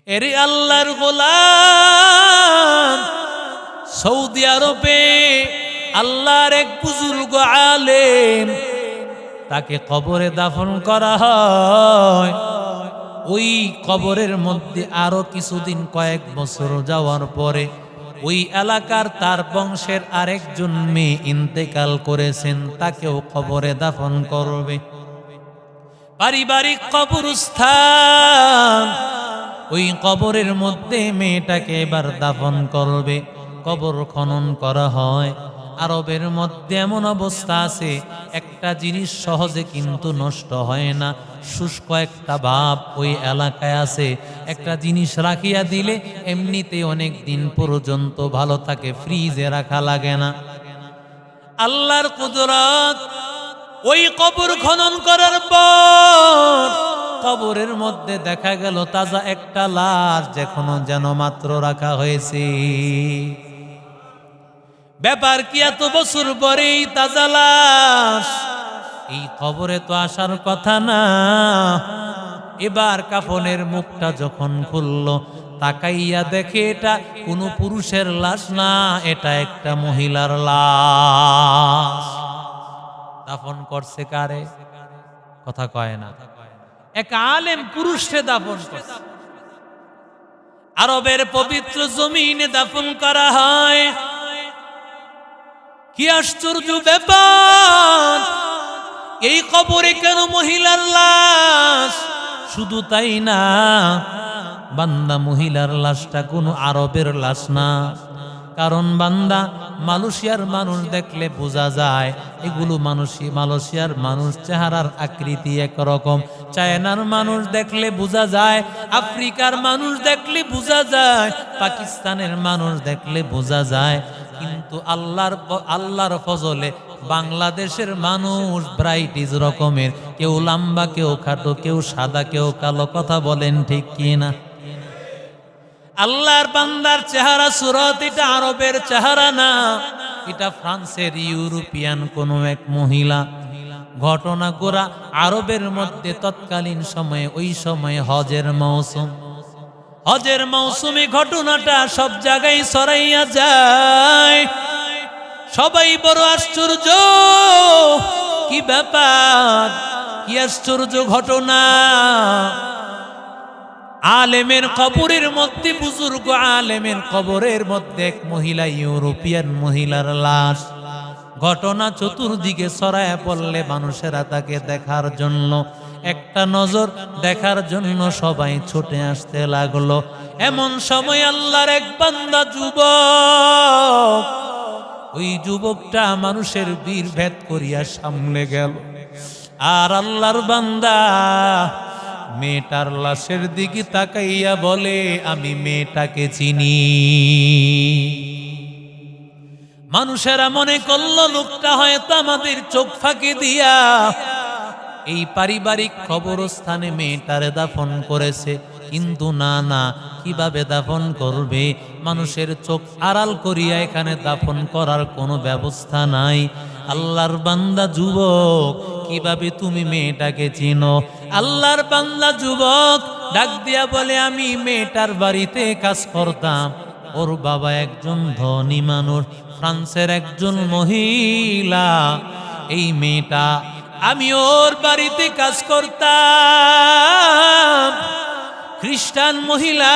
এরে আল্লাহর গোলাম, সৌদি আরবে আল্লাহর এক বুজুর্গ আলেম, তাকে কবরে দাফন করা হয়। ওই কবরের মধ্যে আরো কিছুদিন, কয়েক বছর যাওয়ার পরে ওই এলাকার তার বংশের আরেকজন মেয়ে ইন্তেকাল করেছেন, তাকেও কবরে দাফন করবে। পারিবারিক কবরস্থান, ওই কবরের মধ্যে মেয়েটাকে এবার দাফন করবে। কবর খনন করা হয়। আরবের মধ্যে এমন অবস্থা আছে, একটা জিনিস সহজে কিন্তু নষ্ট হয় না। শুষ্ক একটা ভাব ওই এলাকায় আছে। একটা জিনিস রাখিয়া দিলে এমনিতে অনেক দিন পর্যন্ত ভালো থাকে, ফ্রিজে রাখা লাগে না। আল্লাহর কুদরত, ওই কবর খনন করার পর কবরের মধ্যে দেখা গেল তাজা একটা লাশ, যেন মাত্র রাখা হয়েছে। ব্যাপার কি, এত বছর পরেই তাজা লাশ? এই কবরে তো আসার কথা না। এবার কাফনের মুখটা যখন খুলল, তাকাইয়া দেখে এটা কোনো পুরুষের লাশ না, এটা একটা মহিলার লাশ। দাফন করছে কারে? কথা কয় না। এক আলেম পুরুষে দাফন করছে। আরবের পবিত্র জমিনে দাফন করা হয়। কি আশ্চর্য ব্যাপার! এই কবরে কেন মহিলার লাশ? শুধু তাই না, বান্দা মহিলার লাশটা কোনো আরবের লাশ না। কারণ বান্দা মালয়েশিয়ার মানুষ দেখলে বোঝা যায় এগুলো মালয়েশিয়ার মানুষ, চেহারার আকৃতি একরকম। চায়নার মানুষ দেখলে বোঝা যায়, আফ্রিকার মানুষ দেখলে বোঝা যায়, পাকিস্তানের মানুষ দেখলে বোঝা যায়। কিন্তু আল্লাহর ফজলে বাংলাদেশের মানুষ ব্রাইটিজ রকমের, কেউ লম্বা, কেউ খাটো, কেউ সাদা, কেউ কালো। কথা বলেন ঠিক কি না? আল্লাহর বান্দার চেহারা সুরত, এটা আরবের চেহারা না, এটা ফ্রান্সের ইউরোপিয়ান কোন এক মহিলা। ঘটনা গোরা আরবের মধ্যে তৎকালীন সময়ে, ওই সময়ে হজের মৌসুমে ঘটনাটা সব জায়গায় ছড়াইয়া যায়। সবাই বড় আশ্চর্য, কি ব্যাপার, কি আশ্চর্য ঘটনা! আলেমের কবরের মধ্যে, বুজুর্গ আলেমের কবরের মধ্যে এক মহিলা, ইউরোপিয়ান মহিলার লাশ। ঘটনা চতুর্দিকে ছড়ায় পড়লে মানুষেরা তাকে দেখার জন্য, একটা নজর দেখার জন্য সবাই ছুটে আসতে লাগলো। এমন সময় আল্লাহর এক বান্দা যুবক, ওই যুবকটা মানুষের বীর ভেদ করিয়া সামনে গেল। আর আল্লাহর বান্দা মেয়েটার লাশের দিকে তাকাইয়া বলে, আমি মেয়েটাকে চিনি। মানুষেরা মনে করল লোকটা হয়তো আমাদের চোখ ফাঁকি দিয়া এই পারিবারিক কবরস্থানে মেয়েটারে দাফন করেছে। কিন্তু না, কিভাবে দাফন করবে? মানুষের চোখ আড়াল করিয়া এখানে দাফন করার কোনো ব্যবস্থা নাই। আল্লাহর বান্দা যুবক, কিভাবে তুমি মেয়েটাকে চিনো? আল্লাহর বান্দা যুবক ডাক দিয়া বলে, আমি মেয়েটার বাড়িতে কাজ করতাম। ওর বাবা একজন ধনী মানুষ, ফ্রান্সের একজন মহিলা। এই মেয়েটা, আমি ওর বাড়িতে কাজ করতাম। খ্রিস্টান মহিলা,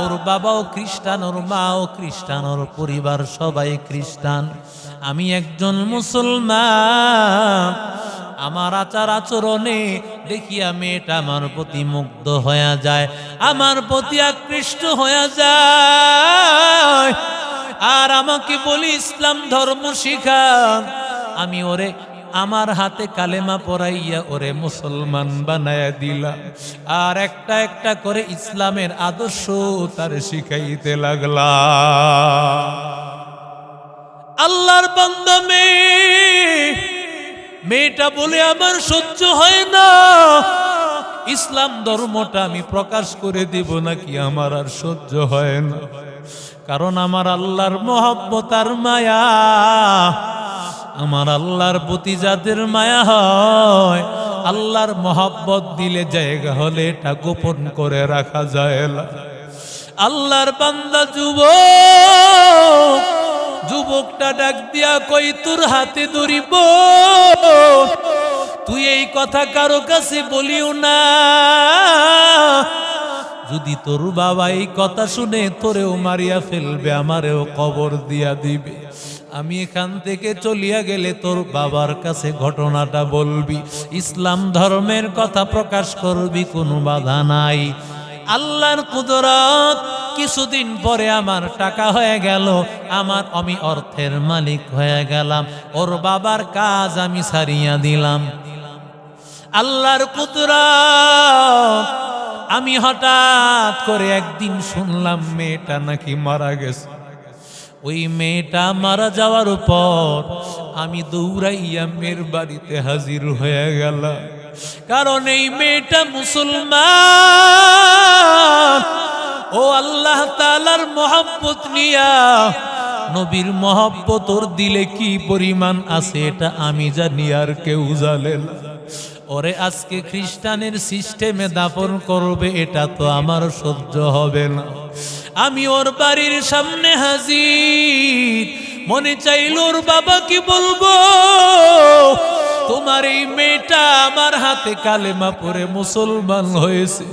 ওর বাবাও খ্রিস্টান, ওর মাও খ্রিস্টান, ওর পরিবার সবাই খ্রিস্টান। আমি একজন মুসলমান। আমার আচার আচরণে দেখিয়া মেয়েটা আমার প্রতি মুগ্ধ হয়ে যায়, আমার প্রতি আকৃষ্ট হয়ে যায়। আর আমাকে বলি, ইসলাম ধর্ম শিখা। আমি ওরে আমার হাতে কালেমা পড়াইয়া ওরে মুসলমান বানায়া দিলাম। আর একটা একটা করে ইসলামের আদর্শ তার শিখাইতে লাগলাম। আল্লাহর বান্দা মেয়েটা বলে, আমার সহ্য হয় না, ইসলাম ধর্মটা আমি প্রকাশ করে দিব নাকি আমার আর সহ্য হয় না। কারণ আমার আল্লাহর মহব্বত আর মায়া, আমার আল্লাহর প্রতি যাদের মায়া হয় আল্লাহর মহব্বত দিলে জায়গা হলে এটা গোপন করে রাখা যায় না। আল্লাহর বান্দা যুবকটা ডাক দিয়া কই, তোর হাতে ধরিব, তুই এই কথা কারো কাছে বলিও না। যদি তোর বাবা এই কথা শুনে তোরেও মারিয়া ফেলবে, আমারেও কবর দিয়া দিবে। আমি এখান থেকে চলিয়া গেলে তোর বাবার কাছে ঘটনাটা বলবি, ইসলাম ধর্মের কথা প্রকাশ করবি, কোনো বাধা নাই। আল্লাহর কুদরত, কিছুদিন পরে আমার টাকা হয়ে গেল, আমি অর্থের মালিক হয়ে গেলাম, ওর বাবার কাজ আমি ছাড়িয়া দিলাম। আল্লাহর কুদরত, আমি হঠাৎ করে একদিন শুনলাম মেয়েটা নাকি মারা গেছে। ওই মেয়েটা মারা যাওয়ার পর আমি দৌড়াইয়া মেয়ের বাড়িতে হাজির হয়ে গেলাম, কারণ এই মেয়েটা মুসলমান। ও আল্লাহ তাআলার মহব্বত নিয়া, নবীর মহব্বত ওর দিলে কি পরিমাণ আছে এটা আমি জানি, আর কেউ জানে না। ওরে আজকে খ্রিস্টানের সিস্টেমে দাফন করবে, এটা তো আমার সহ্য হবে না। আমি ওর বাড়ির সামনে হাজির, মনে চাইল ওর বাবা কি বলবো, তোমার এই মেয়েটা আমার হাতে কালেমা পড়ে মুসলমান হয়েছে,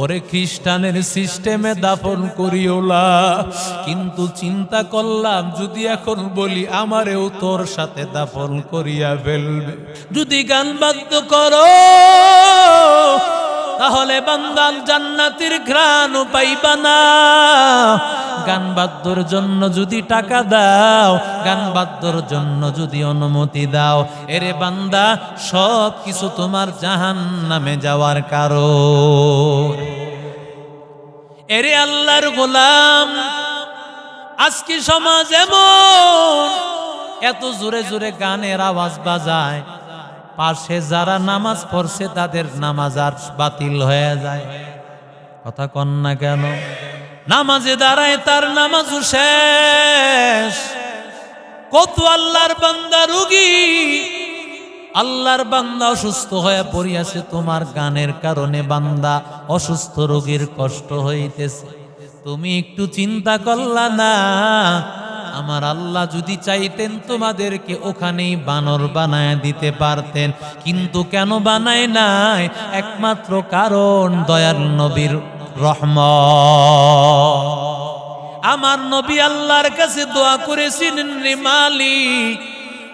ওরে খ্রিস্টানের সিস্টেমে দাফন করিও না। কিন্তু চিন্তা করলাম, যদি এখন বলি আমারেও তোর সাথে দাফন করিয়া ফেলবে। যদি গান বাদ্য করো তাহলে বান্দাল জান্নাতের ঘ্রাণ পাইবা না। গান বাদ্যর জন্য যদি টাকা দাও, গান বাদ্যর জন্য যদি অনুমতি দাও, এরে বান্দা সব কিছু তোমার জাহান্নামে যাওয়ার কারণ। এরে আল্লাহর গোলাম, আজকে সমাজ এমন, এত জোরে জোরে গানের আওয়াজ বাজায়, পাশে যারা নামাজ পড়ছে তাদের নামাজ আর বাতিল হয়ে যায়। কথা কন না কেন? নামাজে দাঁড়ায় তার নামাজও শেষ। কত আল্লাহর বান্দা রোগী, আল্লাহর বান্দা অসুস্থ হয়ে পড়িয়াছে, তোমার গানের কারণে বান্দা অসুস্থ রোগীর কষ্ট হইতেছে। তুমি একটু চিন্তা করলা না? আমার আল্লাহ যদি চাইতেন তোমাদেরকে ওখানেই বানর বানায় দিতে পারতেন, কিন্তু কেন বানায় নাই? একমাত্র কারণ দয়াল নবীর রহমত। আমার নবী আল্লাহর কাছে দোয়া করেছিলেন, রে মালিক,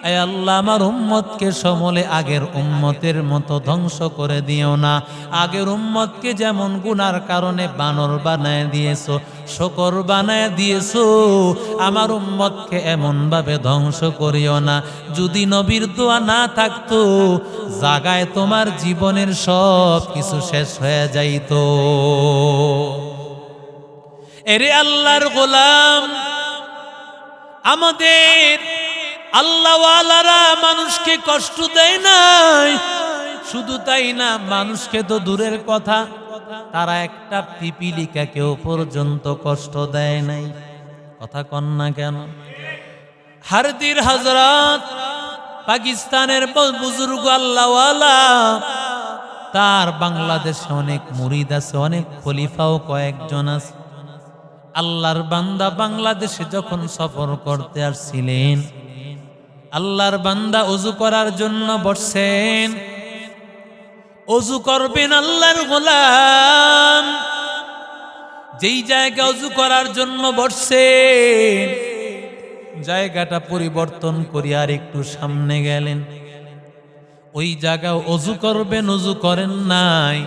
আয় আল্লাহ, আমার উম্মতকে সমলে আগের উম্মতের মতো ধ্বংস করে দিও না। আগের উম্মতকে যেমন গুনার কারণে বানর বানায় দিয়েছো, শকর বানায় দিয়েছো, আমার উম্মতকে এমন ভাবে ধ্বংস করিও না। যদি নবীর দোয়া না থাকতো, জাগায় তোমার জীবনের সব কিছু শেষ হয়ে যাইতো। এরে আল্লাহর গোলাম, আমাদের আল্লাহওয়ালারা মানুষকে কষ্ট দেয় নাই। শুধু তাই না, মানুষকে তো দূরের কথা, তারা একটা পিপিলিকাকেও পর্যন্ত কষ্ট দেয় নাই। কথা কন না কেন? হারদির হযরত, পাকিস্তানের বুজুর্গ আল্লাহওয়ালা, তার বাংলাদেশে অনেক মুরিদ আছে, অনেক খলিফাও কয়েকজন আছে। আল্লাহর বান্দা বাংলাদেশে যখন সফর করতে আসছিলেন, আল্লাহর বান্দা ওযু করার জন্য বসছেন। ওযু করবেন আল্লাহর গোলাম, যেই জায়গা ওযু করার জন্য বসছেন, জায়গাটা পরিবর্তন করে আর একটু সামনে গেলেন। ওই জায়গায় ওযু করবেন, ওযু করেন নাই,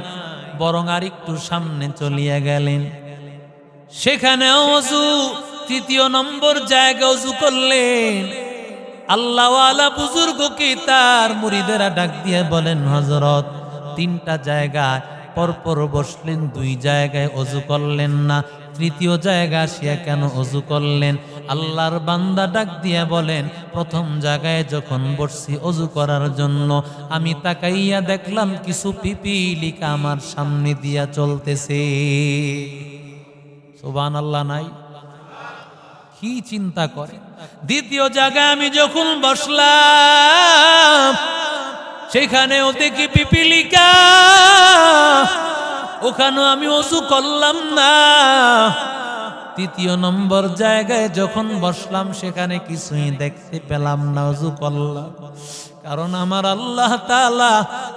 বরং আর একটু সামনে চলিয়া গেলেন। সেখানেও ওযু, তৃতীয় নম্বর জায়গা ওযু করলেন। আল্লাহওয়ালা বুজুর্গকে তার মুরিদেরা ডাক দিয়ে বলেন, হযরত, তিনটা জায়গায় পরপর বসলেন, দুই জায়গায় ওযু করলেন না, তৃতীয় জায়গা আসিয়া কেন ওযু করলেন? আল্লাহর বান্দা ডাক দিয়ে বলেন, প্রথম জায়গায় যখন বসছি ওযু করার জন্য, আমি তাকাইয়া দেখলাম কিছু পিপিলিকা আমার সামনে দিয়া চলতেছে। সুবহানাল্লাহ নাই? কি চিন্তা করে। দ্বিতীয় জায়গায় আমি যখন বসলাম, সেখানেও দেখি পিপিলিকা, ওখানেও আমি ওযু করলাম না। তৃতীয় নম্বর জায়গায় যখন বসলাম সেখানে কিছুই দেখতে পেলাম না, ওযু করলাম। কারণ আমার আল্লাহ তাআলা,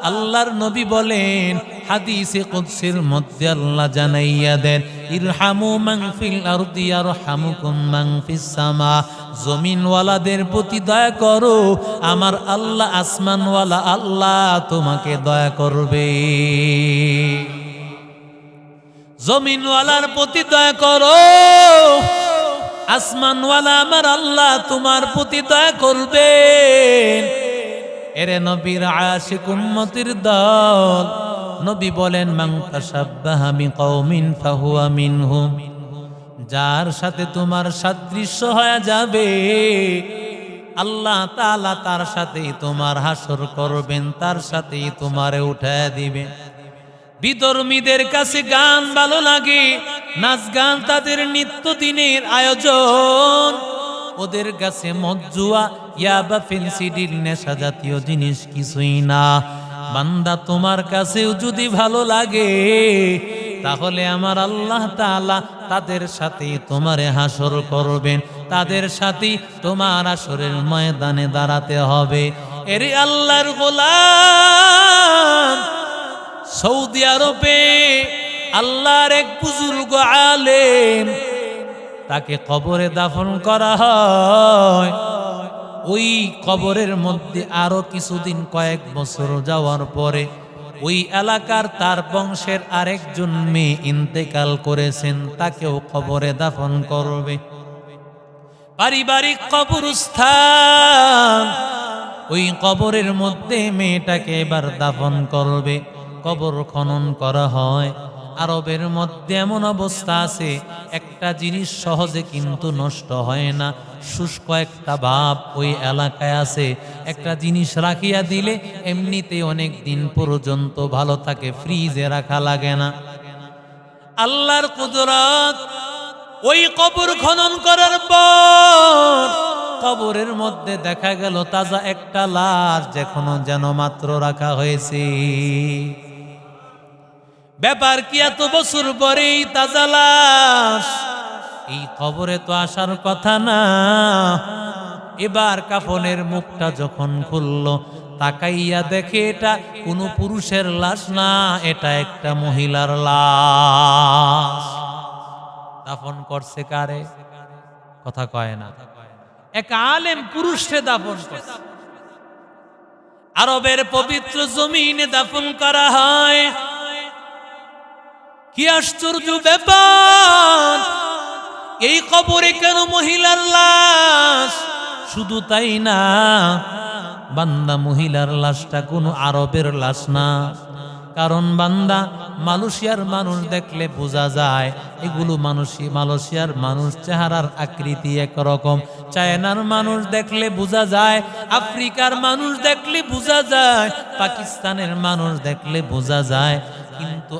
আল্লাহর নবী বলেন হাদিসে কুদসির মধ্যে আল্লাহ জানাইয়া দেন, ইরহামু মান ফিল আরদি ইয়ারহামুকুম মান ফিস সামা। জমিনওয়ালাদের প্রতি দয়া করো, আমার আল্লাহ আসমানওয়ালা আল্লাহ তোমাকে দয়া করবে। জমিনওয়ালার প্রতি দয়া করো, আসমানওয়ালা আমার আল্লাহ তোমার প্রতি দয়া করবেন। এরে নবীর আশিক উম্মতির দল, নবী বলেন মান তাশাব্বাহা বিকওমিন ফাহুয়া মিনহুম। যার সাথে তোমার সাদৃশ্য হয়ে যাবে আল্লাহ তাআলা তার সাথেই তোমার হাসর করবেন, তার সাথেই তোমারে উঠায় দিবেন। বিধর্মীদের কাছে গান ভালো লাগে, নাচ গান তাদের নিত্যদিনের আয়োজন। ওদের কাছে মদ, জুয়া, ইয়াবা, ফেন্সিডিল, নেশা জাতীয় জিনিস কিছুই না। বান্দা তোমার কাছেও যদি ভালো লাগে তাহলে আমার আল্লাহ তাআলা তাদের সাথে তোমারে হাসর করবেন, তাদের সাথে তোমার হাসরের ময়দানে দাঁড়াতে হবে। এরে আল্লাহর গোলাম, সৌদি আরবে আল্লাহর এক বুজুর্গ আলেম, তাকে কবরে দাফন করা হয়। ওই কবরের মধ্যে আরো কিছুদিন, কয়েক বছর যাওয়ার পরে ওই এলাকার তার বংশের আরেকজন মেয়ে ইন্তেকাল করেছেন, তাকেও কবরে দাফন করবে। পারিবারিক কবরস্থান, ওই কবরের মধ্যে মেয়েটাকে এবার দাফন করবে। কবর খনন করা হয়। আরবের মধ্যে এমন অবস্থা আছে, একটা জিনিস সহজে কিন্তু নষ্ট হয় না। শুষ্ক একটা ভাব ওই এলাকায় আছে, একটা জিনিস রাখিয়া দিলে এমনিতে অনেক দিন পর্যন্ত ভালো থাকে, ফ্রিজে রাখা লাগে না। আল্লাহর কুদরত, ওই কবর খনন করার পর কবরের মধ্যে দেখা গেল তাজা একটা লাশ, যেখানে যেন মাত্র রাখা হয়েছে। ব্যাপার কি, এত বছর পরেই তাজা লাশ? এই কবরে তো আসার কথা না। এবার কাফনের মুখটা যখন খুললো, তাকাইয়া দেখে এটা কোনো পুরুষের লাশ না, এটা একটা মহিলার লাশ। দাফন করছে কারে? কথা কয় না। এক আলেম পুরুষে দাফন করছে। আরবের পবিত্র জমিনে দাফন করা হয়। কি আশ্চর্য ব্যাপার! এই কবরে কেন মহিলার লাশ? শুধু তাই না, বান্দা মহিলার লাশটা কোনো আরবের লাশ না। কারণ বান্দা মালয়েশিয়ার মানুষ দেখলে বোঝা যায় এগুলো মালয়েশিয়ার মানুষ, চেহারার আকৃতি একরকম। চায়নার মানুষ দেখলে বোঝা যায়, আফ্রিকার মানুষ দেখলে বোঝা যায়, পাকিস্তানের মানুষ দেখলে বোঝা যায়। কিন্তু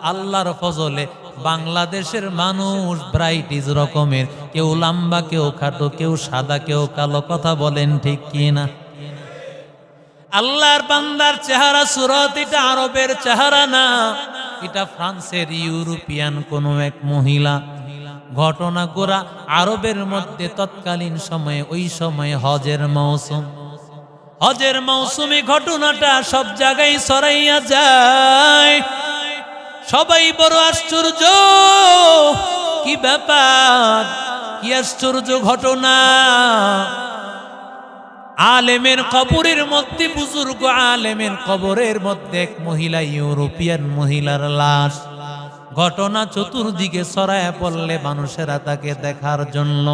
আল্লাহর ফজলে বাংলাদেশের মানুষ ব্রাইটিজ রকমের, কেউ লম্বা, কেউ খাটো, কেউ সাদা, কেউ কালো। কথা বলেন ঠিক কি না? আল্লাহর বান্দার চেহারা সুরত, এটা আরবের চেহারা না, এটা ফ্রান্সের ইউরোপিয়ান কোন এক মহিলা। ঘটনা গোরা আরবের মধ্যে তৎকালীন সময়ে, ওই সময়ে হজের মৌসুম। হজের মৌসুমে ঘটনাটা সব জায়গায় ছড়াইয়া যায়। সবাই বড় আশ্চর্য, কি ব্যাপার, কি আশ্চর্য ঘটনা! আলেমের কবরের মধ্যে, বুজুর্গ আলেমের কবরের মধ্যে এক মহিলা, ইউরোপিয়ান মহিলার লাশ। ঘটনা চতুর্দিকে ছড়ায় পড়লে মানুষেরা তাকে দেখার জন্য,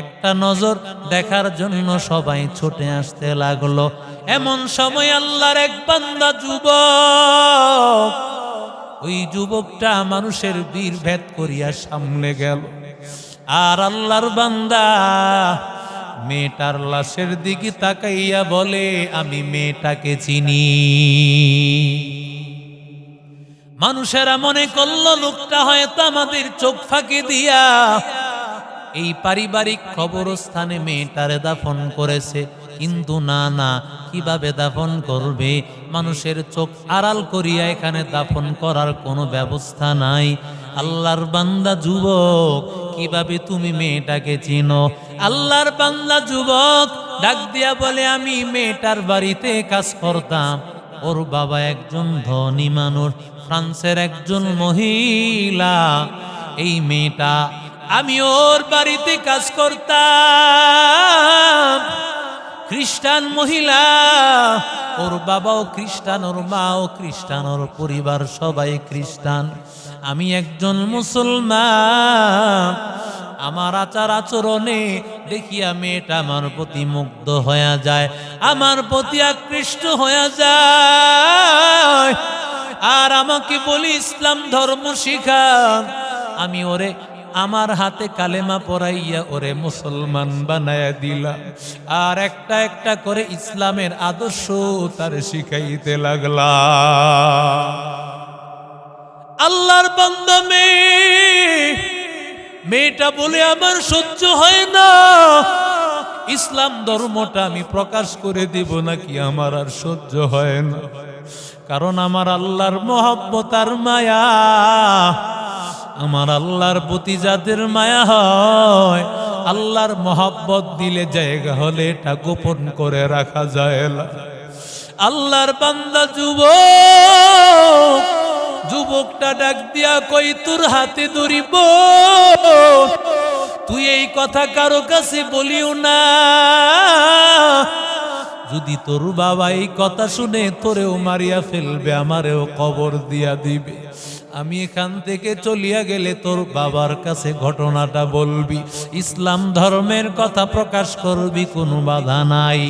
একটা নজর দেখার জন্য সবাই ছুটে আসতে লাগলো। এমন সময় আল্লাহর এক বান্দা যুবক, ওই যুবকটা মানুষের বীর ভেদ করিয়া সামনে গেল। আর আল্লাহর বান্দা মেয়েটার লাশের দিকে তাকাইয়া বলে, আমি মেয়েটাকে চিনি। মানুষেরা মনে করলো লোকটা হয়তো আমাদের চোখ ফাঁকি দিয়া এই পারিবারিক কবরস্থানে মেয়েটারে দাফন করেছে। কিন্তু না না, কিভাবে দাফন করবে? মানুষের চোখ আড়াল করিয়া এখানে দাফন করার কোনো ব্যবস্থা নাই। আল্লাহর বান্দা যুবক, কিভাবে তুমি মেয়েটাকে চিনো? আল্লাহর বান্দা যুবক ডাক দিয়া বলে, আমি মেয়েটার বাড়িতে কাজ করতাম। ওর বাবা একজন ধনী মানুষ, ফ্রান্সের একজন মহিলা। এই মেয়েটা, আমি ওর বাড়িতে কাজ করতাম। খ্রিস্টান মহিলা, ওর বাবাও খ্রিস্টান, ওর মাও খ্রিস্টান, ওর পরিবার সবাই খ্রিস্টান। আমি একজন মুসলমান। আমার আচার আচরণে দেখিয়া মেয়েটা আমার প্রতি মুগ্ধ হয়ে যায়, আমার প্রতি আকৃষ্ট হয়ে যায়, আর আমাকে বলি ইসলাম ধর্ম শিখান। আমি ওরে আমার হাতে কালেমা পড়াইয়া ওরে মুসলমান বানায়া দিলাম, আর একটা একটা করে ইসলামের আদর্শ তার শিখাইতে লাগলাম। আল্লাহর বান্দা মেয়েটা বলে, আমার সহ্য হয় না, ইসলাম ধর্মটা আমি প্রকাশ করে দিব নাকি আমার আর সহ্য হয় না। কারণ আমার আল্লাহর মহব্বত আর মায়া, আমার আল্লাহর প্রতি যাদের মায়া হয়, আল্লাহর মহব্বত দিলে জায়গা হলে এটা গোপন করে রাখা যায় না। আল্লাহর বান্দা যুবকটা ডাক দিয়া কই, তোর হাতে ধরিব, তুই এই কথা কারো কাছে বলিও না। যদি তোর বাবা এই কথা শুনে তোরেও মারিয়া ফেলবে, আমারেও কবর দিয়া দিবে। আমি এখান থেকে চলিয়া গেলে তোর বাবার কাছে ঘটনাটা বলবি, ইসলাম ধর্মের কথা প্রকাশ করবি, কোনো বাধা নাই।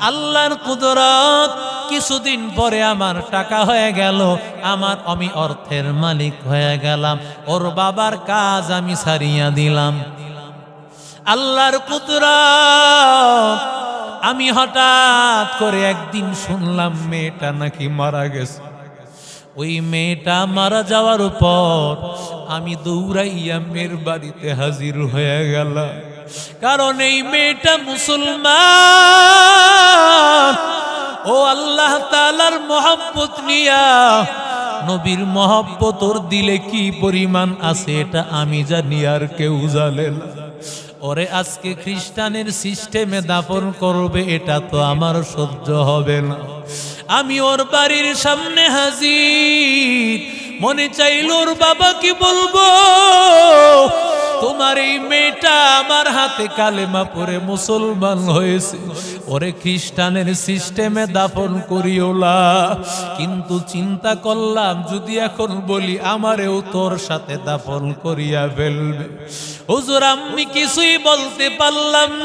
আল্লাহর কুদরত, কিছুদিন পরে আমার টাকা হয়ে গেল, আমি অর্থের মালিক হয়ে গেলাম, ওর বাবার কাজ আমি ছাড়িয়া দিলাম। আল্লাহর কুদরত, আমি হঠাৎ করে একদিন শুনলাম মেয়েটা নাকি মারা গেছে। ওই মেয়েটা মারা যাওয়ার পর আমি দৌড়াইয়া মেয়ের বাড়িতে হাজির হয়ে গেলাম, কারণ এই মেয়েটা মুসলমান। ও আল্লাহ তাআলার মহব্বত নিয়া, নবীর মহব্বত ওর দিলে কি পরিমাণ আছে এটা আমি জানি, আর কেউ জানে না। ওরে আজকে খ্রিস্টানের সিস্টেমে দাফন করবে, এটা তো আমার সহ্য হবে না। আমি ওর বাড়ির সামনে হাজির, মনে চাইল ওর বাবা কি বলবো, তোমার এই মেয়েটা আমার হাতে কালেমা পড়ে মুসলমান হয়েছে, ওরে খ্রিস্টানের সিস্টেমে দাফন করিও না। কিন্তু চিন্তা করলাম, যদি এখন বলি আমারেও তোর সাথে দাফন করিয়া ফেলবে। হুজুর, আমি কিছুই বলতে পারলাম